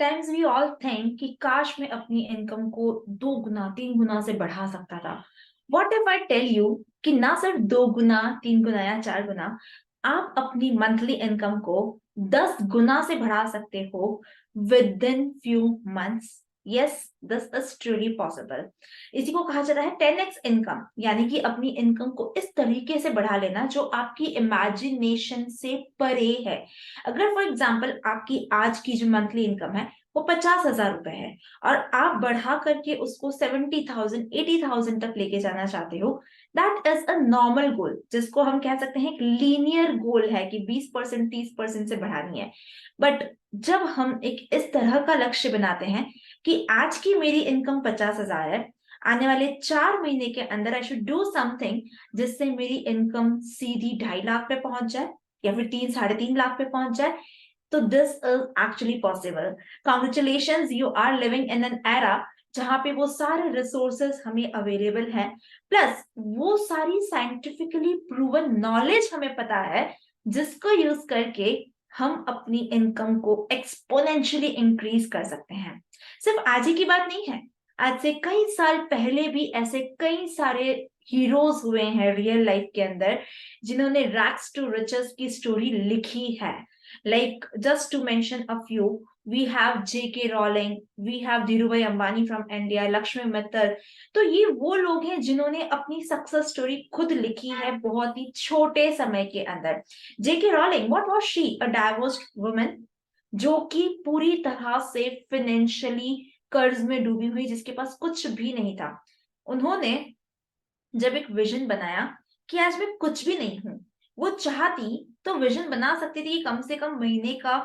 Times we all think कि काश मैं अपनी इनकम को 2 गुना 3 गुना से बढ़ा सकता था। What if I tell you कि ना सिर्फ 2 गुना 3 गुना या 4 गुना, आप अपनी मंथली इनकम को 10 गुना से बढ़ा सकते हो with in few months. Yes, this is truly possible. इसी को कहा जाता है 10x इनकम, यानी कि अपनी इनकम को इस तरीके से बढ़ा लेना जो आपकी इमेजिनेशन से परे है। अगर फॉर एग्जाम्पल आपकी आज की जो मंथली इनकम है वो 50,000 रुपए है और आप बढ़ा करके उसको 70,000 80,000 तक लेके जाना चाहते हो, दैट इज अ नॉर्मल गोल, जिसको हम कह सकते हैं एक लीनियर गोल है कि 20% 30% से बढ़ानी है। बट जब हम एक इस तरह का लक्ष्य बनाते हैं कि आज की मेरी इनकम 50,000 है, आने वाले 4 महीने के अंदर आई शुड डू समथिंग जिससे मेरी इनकम सीधी 2.5 लाख पे पहुंच जाए या फिर 3 साढ़े 3 लाख पे पहुंच जाए, तो this is actually possible. Congratulation, you are living in an era जहां पे वो सारे रिसोर्सेस हमें अवेलेबल हैं, प्लस वो सारी साइंटिफिकली प्रूवन नॉलेज हमें पता है जिसको यूज करके हम अपनी इनकम को एक्सपोनेंशियली इंक्रीज कर सकते हैं। सिर्फ आज ही की बात नहीं है, आज से कई साल पहले भी ऐसे कई सारे हीरोज हुए हैं रियल लाइफ के अंदर जिन्होंने रैग्स टू रिचेस की स्टोरी लिखी है। Like, just to mention a few, we have J.K. Rowling, we have Dhirubhai Ambani from India, Lakshmi Mittal। तो ये वो लोग हैं जिन्होंने अपनी सक्सेस स्टोरी खुद लिखी है बहुत ही छोटे समय के अंदर। J.K. Rowling, what was she? A divorced woman जो कि पूरी तरह से फिनेंशियली कर्ज में डूबी हुई, जिसके पास कुछ भी नहीं था। उन्होंने जब एक विजन बनाया कि आज मैं कुछ भी नहीं हूं, वो चाहती तो विजन बना सकती थी कि कम से कम महीने का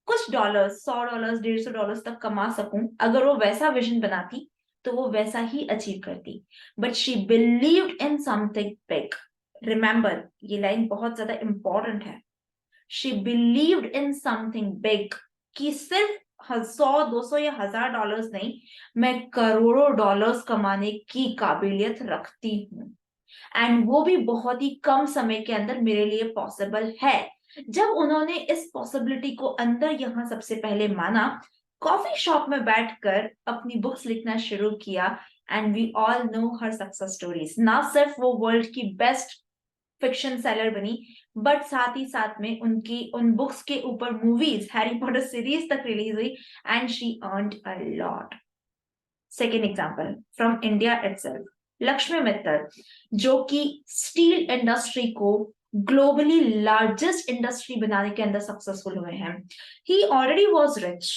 कुछ डॉलर, $100 $150 तक कमा सकूं। अगर वो वैसा विजन बनाती तो वो वैसा ही अचीव करती। But she believed in something big. Remember, ये लाइन बहुत ज्यादा इंपॉर्टेंट है। She believed in something big, कि सिर्फ 100 200 या $1000 नहीं, मैं करोड़ों डॉलर्स कमाने की काबिलियत रखती हूँ। एंड वो भी बहुत ही कम समय के अंदर मेरे लिए पॉसिबल है। जब उन्होंने इस पॉसिबिलिटी को अंदर यहाँ सबसे पहले माना, कॉफी शॉप में बैठकर अपनी बुक्स लिखना शुरू किया, and we all know her success stories. ना सिर्फ वो वर्ल्ड की बेस्ट फिक्शन सेलर बनी, बट साथ ही साथ में उनकी उन बुक्स के ऊपर मूवीज, हैरी पॉटर सीरीज तक रिलीज हुई, and she earned a lot. Second example from India itself, Lakshmi Mittal, जो कि स्टील इंडस्ट्री को ग्लोबली लार्जेस्ट इंडस्ट्री बनाने के अंदर सक्सेसफुल हुए हैं। ही ऑलरेडी वॉज रिच,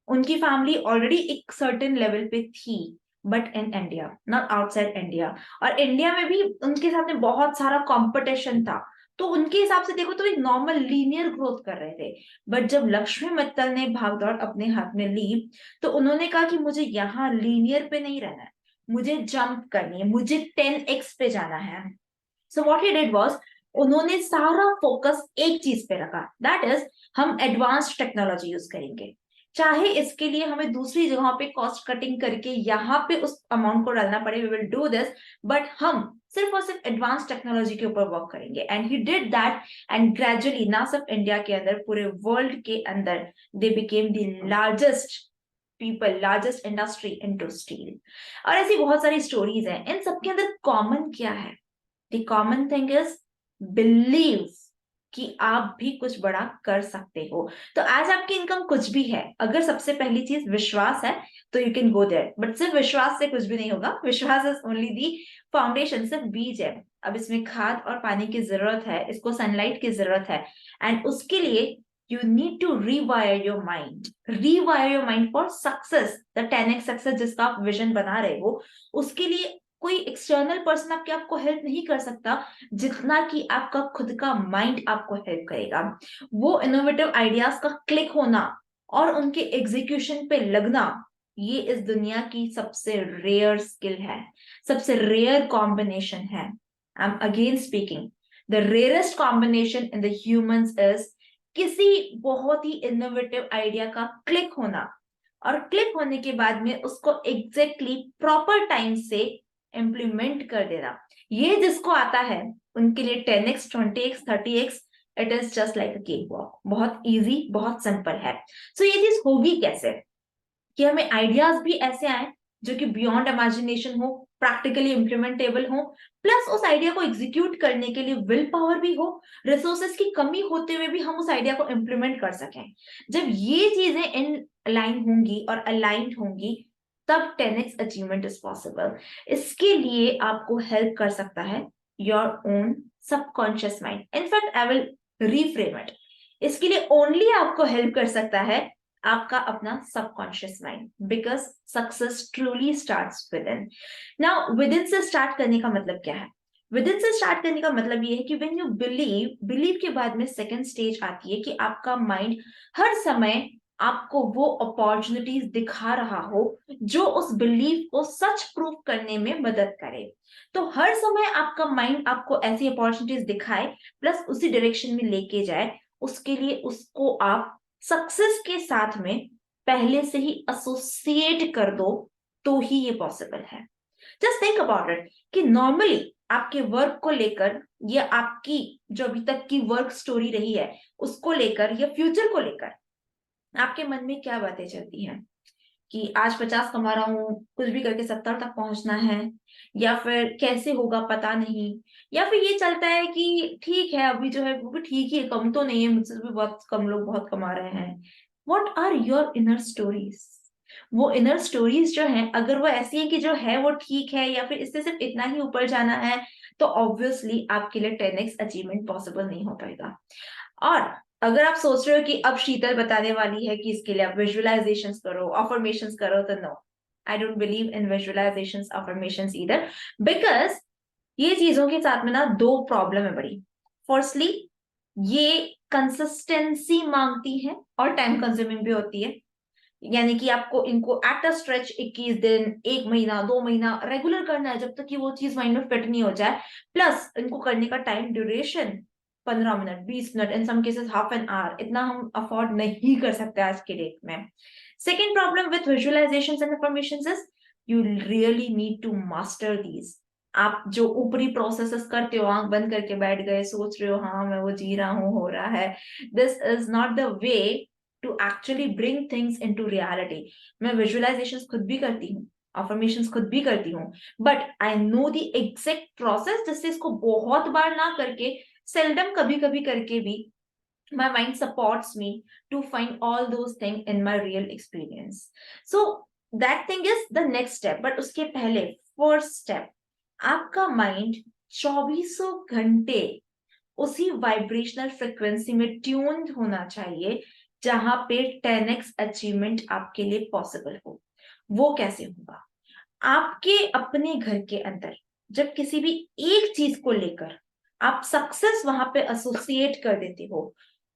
उनकी फैमिली ऑलरेडी एक सर्टेन लेवल पे थी, but in India, not outside India. और इंडिया में भी उनके साथ में बहुत सारा कंपटीशन था, तो उनके हिसाब से देखो तो एक नॉर्मल लीनियर ग्रोथ कर रहे थे। बट जब लक्ष्मी मित्तल ने भागदौड़ अपने हाथ में ली, तो उन्होंने कहा कि मुझे यहाँ लीनियर पे नहीं रहना है, मुझे जंप करनी है, मुझे 10x पे जाना है। So what he did was, उन्होंने सारा फोकस एक चीज पे रखा, दैट इज हम एडवांस्ड टेक्नोलॉजी यूज करेंगे। चाहे इसके लिए हमें दूसरी जगहों पे कॉस्ट कटिंग करके यहाँ पे उस अमाउंट को डालना पड़े, we will do this, but हम सिर्फ और सिर्फ एडवांस टेक्नोलॉजी के ऊपर वर्क करेंगे। And he did that, and gradually ना सिर्फ इंडिया के अंदर, पूरे वर्ल्ड के अंदर they became the largest people, largest industry into steel. और ऐसी बहुत सारी स्टोरीज हैं। इन सबके अंदर कॉमन क्या है? The common thing is believe कि आप भी कुछ बड़ा कर सकते हो। तो आज आपकी इनकम कुछ भी है, अगर सबसे पहली चीज विश्वास है तो you can go there. But सिर्फ विश्वास से कुछ भी नहीं होगा। विश्वास इज ओनली दी फाउंडेशन, सिर्फ बीज है। अब इसमें खाद और पानी की जरूरत है, इसको सनलाइट की जरूरत है, एंड उसके लिए you need to rewire your mind, rewire your mind for success, the 10x success जिसका आप विजन बना रहे हो। उसके लिए कोई एक्सटर्नल पर्सन आपके आपको हेल्प नहीं कर सकता जितना कि आपका खुद का माइंड आपको हेल्प करेगा। वो इनोवेटिव आइडियाज का क्लिक होना और उनके एग्जीक्यूशन पे लगना, ये इस दुनिया की सबसे रेयर स्किल है, सबसे रेयर कॉम्बिनेशन है। I am again speaking, the rarest combination in the humans is किसी बहुत ही इनोवेटिव आइडिया का क्लिक होना, और क्लिक होने के बाद में उसको एग्जैक्टली प्रॉपर टाइम से इम्प्लीमेंट कर देना। ये जिसको आता है उनके लिए 10x 20x 30x it is just like a cake walk, बहुत इजी, बहुत सिंपल है। सो ये चीज होगी कैसे? कि हमें आइडियाज भी ऐसे आए जो कि बियॉन्ड इमेजिनेशन हो, प्रैक्टिकली इम्प्लीमेंटेबल हो, प्लस उस आइडिया को एग्जीक्यूट करने के लिए विल पावर भी हो, रिसोर्सेस की कमी होते हुए भी हम उस आइडिया को इम्प्लीमेंट कर सकें। जब ये चीजें इन लाइन होंगी और अलाइंड होंगी, तब 10x अचीवमेंट इज पॉसिबल। इसके लिए आपको हेल्प कर सकता है your own subconscious mind. In fact I will reframe it, इसके लिए ओनली आपको हेल्प कर सकता है आपका अपना subconscious mind, because success truly starts with in. Now with in से स्टार्ट करने का मतलब क्या है? विद इन से स्टार्ट करने का मतलब ये है कि व्हेन यू बिलीव के बाद में सेकंड स्टेज आती है कि आपका माइंड हर समय आपको वो अपॉर्चुनिटीज दिखा रहा हो जो उस बिलीव को सच प्रूव करने में मदद करे। तो हर समय आपका माइंड आपको ऐसी अपॉर्चुनिटीज दिखाए प्लस उसी डायरेक्शन में लेके जाए, उसके लिए उसको आप सक्सेस के साथ में पहले से ही एसोसिएट कर दो, तो ही ये पॉसिबल है। जस्ट थिंक अबाउट इट कि नॉर्मली आपके वर्क को लेकर या आपकी जो अभी तक की वर्क स्टोरी रही है उसको लेकर या फ्यूचर को लेकर आपके मन में क्या बातें चलती हैं? कि आज 50 कमा रहा हूँ, कुछ भी करके 70 तक पहुंचना है, या फिर कैसे होगा पता नहीं, या फिर ये चलता है कि ठीक है अभी जो है वो भी ठीक ही है, कम तो नहीं है, मुझसे भी बहुत कम लोग बहुत कमा रहे हैं। What are your inner stories? वो इनर स्टोरीज जो है अगर वो ऐसी है कि जो है वो ठीक है या फिर इससे सिर्फ इतना ही ऊपर जाना है, तो ऑब्वियसली आपके लिए 10x अचीवमेंट पॉसिबल नहीं हो पाएगा। और अगर आप सोच रहे हो कि अब शीतल बताने वाली है कि इसके लिए आप विजुअलाइजेशंस करो, अफर्मेशंस करो, तो no, I don't believe in visualizations, affirmations either, because ये चीजों के साथ में ना दो प्रॉब्लम है बड़ी। फर्स्टली, ये कंसिस्टेंसी मांगती है और टाइम कंज्यूमिंग भी होती है, यानी कि आपको इनको एट अ स्ट्रेच 21 दिन, 1 महीना, 2 महीना रेगुलर करना है जब तक कि वो चीज माइंड में फिट नहीं हो जाए। प्लस इनको करने का time duration 15 minute, 20 minute, in some cases half an hour, इतना हम अफोर्ड नहीं कर सकते आज के डेट में। Second problem with visualization and affirmations is you really need to master these. आप जो ऊपरी प्रोसेसेस करते हो, आंख बंद करके बैठ गए, सोच रहे हो हाँ मैं वो जी रहा हूँ, हो रहा है, this is not the way to actually bring things into reality. मैं विजुअलाइजेशंस खुद भी करती हूँ, अफर्मेशंस खुद भी करती हूँ, but I know the exact process, जिससे इसको बहुत बार ना करके, seldom कभी कभी करके भी, my mind supports me to find all those things in my real experience. So that thing is the next step, but उसके पहले first step, आपका माइंड 24 घंटे उसी वाइब्रेशनल फ्रिक्वेंसी में ट्यून्ड होना चाहिए जहां पे 10x अचीवमेंट आपके लिए पॉसिबल हो। वो कैसे होगा? आपके अपने घर के अंदर जब किसी भी एक चीज को लेकर आप सक्सेस वहां पे एसोसिएट कर देते हो,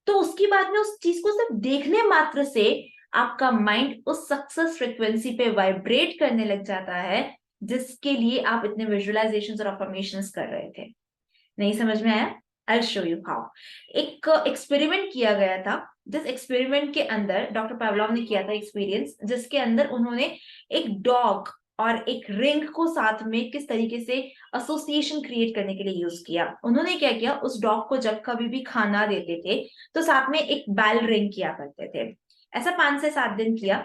तो उसके बाद में उस चीज को सिर्फ देखने मात्र से आपका माइंड उस सक्सेस फ्रिक्वेंसी पे वाइब्रेट करने लग जाता है, जिसके लिए आप इतने विजुअलाइजेशंस और अफर्मेशंस कर रहे थे। नहीं समझ में आया? I show you how. एक एक्सपेरिमेंट किया गया था, जिस एक्सपेरिमेंट के अंदर डॉक्टर पावलोव ने किया था एक्सपीरियंस, जिसके अंदर उन्होंने एक डॉग और एक रिंग को साथ में किस तरीके से एसोसिएशन क्रिएट करने के लिए यूज किया। उन्होंने क्या किया, उस डॉग को जब कभी भी खाना देते थे तो साथ में एक बेल रिंग किया करते थे। ऐसा 5 से 7 दिन किया,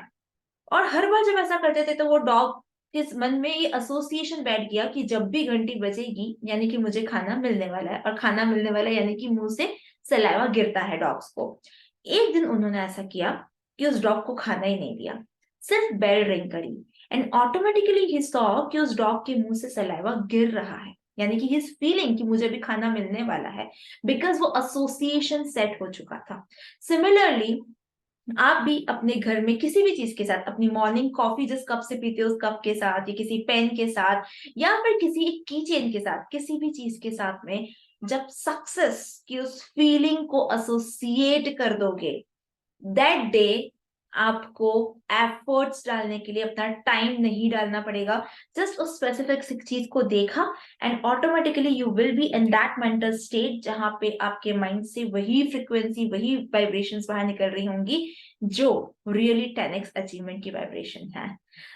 और हर बार जब ऐसा करते थे तो वो डॉग के मन में ये एसोसिएशन बैठ गया कि जब भी घंटी बजेगी यानी कि मुझे खाना मिलने वाला है, और खाना मिलने वाला है यानी कि मुंह से सलाइवा गिरता है डॉग्स को। एक दिन उन्होंने ऐसा किया कि उस डॉग को खाना ही नहीं दिया, सिर्फ बेल रिंग करी, एंड ऑटोमेटिकली ही सॉ कि उस डॉग के मुंह से सलाइवा गिर रहा है, यानी कि हिज फीलिंग कि मुझे भी खाना मिलने वाला है, बिकॉज वो एसोसिएशन सेट हो चुका था। सिमिलरली, आप भी अपने घर में किसी भी चीज के साथ, अपनी मॉर्निंग कॉफी जिस कप से पीते हो उस कप के साथ, या किसी पेन के साथ, या फिर किसी की चेन के साथ, किसी भी चीज के साथ में जब सक्सेस की उस फीलिंग को एसोसिएट कर दोगे, दैट डे आपको एफर्ट्स डालने के लिए अपना टाइम नहीं डालना पड़ेगा। जस्ट उस स्पेसिफिक चीज को देखा and automatically you will be in that mental state जहां पे आपके माइंड से वही फ्रिक्वेंसी, वही वाइब्रेशंस बाहर निकल रही होंगी जो रियली 10x अचीवमेंट की वाइब्रेशन है।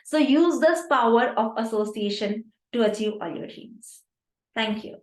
So use this power of association to achieve all your dreams. Thank you.